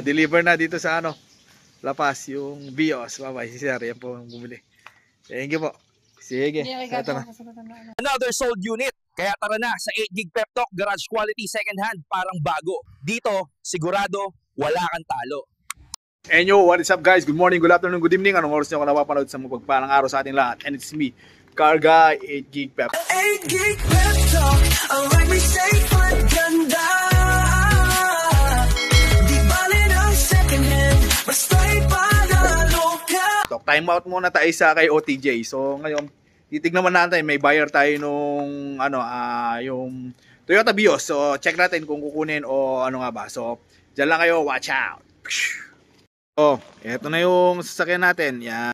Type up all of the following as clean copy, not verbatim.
deliver na dito sa ano, La Paz, yung Vios. Bye-bye, si Sir, yan po ang bumili. Thank you po. Sige, ito na. Another sold unit. Kaya tara na sa 8GB Pep Talk, garage quality second hand, parang bago. Dito, sigurado, wala kang talo. And yo, what is up guys? Good morning, good afternoon, good evening. Anong oras nyo ako napapanood sa mapagpalang araw sa ating lahat? And it's me, Car Guy, 8GB Pep. 8GB Pep Talk, ang like me safe at ganda. Di bali ng second hand, basta ipanalo ka. Time out muna tayo sa kay OTJ. So ngayon, titignan naman natin, may buyer tayo nung yung Toyota Vios. So check natin kung kukunin o ano nga ba. So dyan lang kayo, watch out. Oh, eto na yung sasakyan natin. Yan.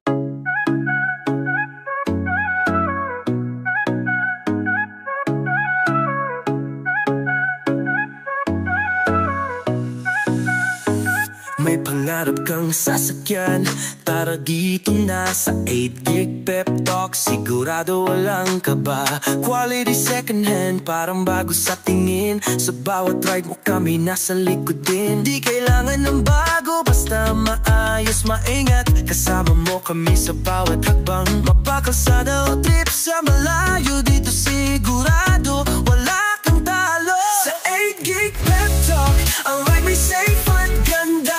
May pangarap kang sasakyan, tara dito na sa 8GB Pep Talk. Sigurado walang kaba, quality second hand, parang bago sa tingin. Sa bawat ride mo kami nasa likod din. Di kailangan ng bago, basta maayos, maingat. Kasama mo kami sa bawat hakbang. Mapakalsada o trip sa malayo, dito sigurado wala kang talo. Sa 8GB Pep Talk, ang ride may safe at ganda.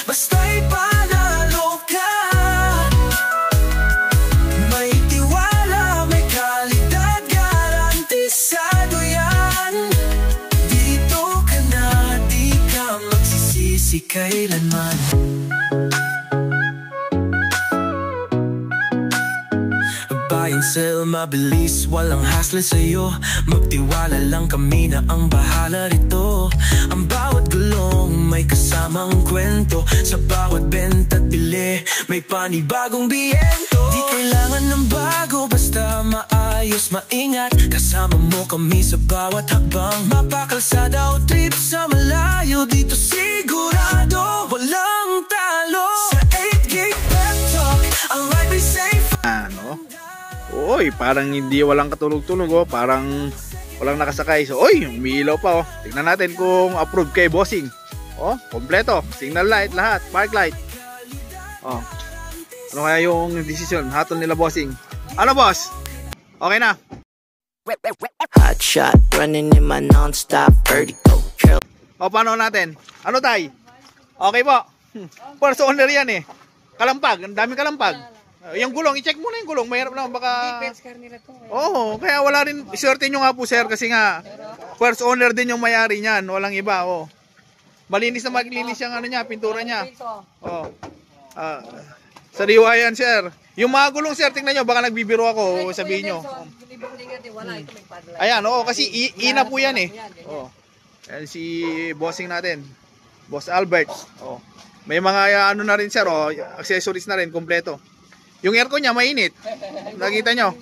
Basta ipanalo ka. May tiwala, may kalidad, garantisado yan. Dito ka na, di ka magsisisi kailanman. Buy and sell, mabilis, walang hassle sa'yo. Magtiwala lang kami na ang bahala rito. Ang bawat gulong may kasamang kwento. Sa bawat benta't bili, may panibagong biyento. Di kailangan ng bago, basta maayos, maingat. Kasama mo kami sa bawat hakbang. Mapakalsada o trip sa malayo, dito sigurado walang talo. Sa 8GB Pep Talk, ang ride may safe. Oy, parang hindi walang katulog-tulog oh. Parang walang nakasakay. So, oy, umiilaw pa oh. Tignan natin kung approved kay bossing. Oh, kompleto. Signal light, lahat. Park light. Oh. Ano kaya yung decision? Hatol nila bossing. Ano boss? Okay na? Hot shot, running in my non-stop vertigo. O, paano natin? Ano tay? Okay po. First owner yan eh. Kalampag. Ang daming kalampag. Yung gulong, i-check muna yung gulong. Mahirap lang baka... Oo, kaya wala rin. Isorte nyo nga po sir kasi nga first owner din yung mayari niyan. Walang iba. Oh. Malinis na maglinis yung ano niya, pintura niya. Oh. Sariwa yan sir. Yung mga gulong sir, tingnan nyo. Baka nagbibiro ako. Sabihin nyo. Ayan, oo. Kasi ina po yan eh. Oh. Ayan si bossing natin. Boss Albert. Oh. May mga ano na rin sir. Oh. Accessories na rin. Kompleto. Yung aircon niya mainit. Nakita nyo?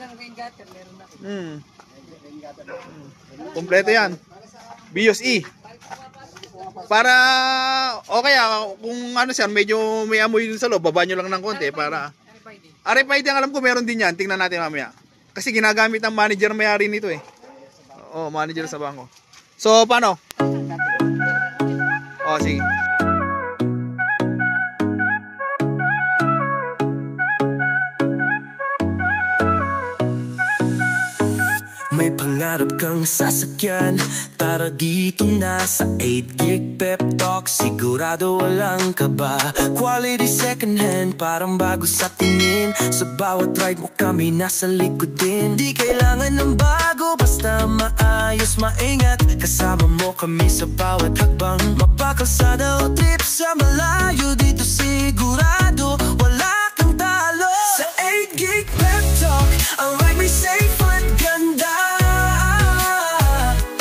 Kompleto yan. Vios E. Para, okay kung ano siya, medyo may amoy dun sa loob, baba nyo lang ng konti para... RFID ang alam ko meron din yan. Tingnan natin mamaya. Kasi ginagamit ng manager may-ari nito eh. Oh, manager sa bangko. So, paano? Oh, sige. May pangarap kang sasakyan, tara dito na sa 8GB Pep Talk. Sigurado walang kaba, quality second hand, parang bago sa tingin. Sa bawat ride mo kami nasa likod din. Di kailangan ng bago, basta maayos, maingat. Kasama mo kami sa bawat hakbang. Mapakalsada o trip sa malayo, dito sigurado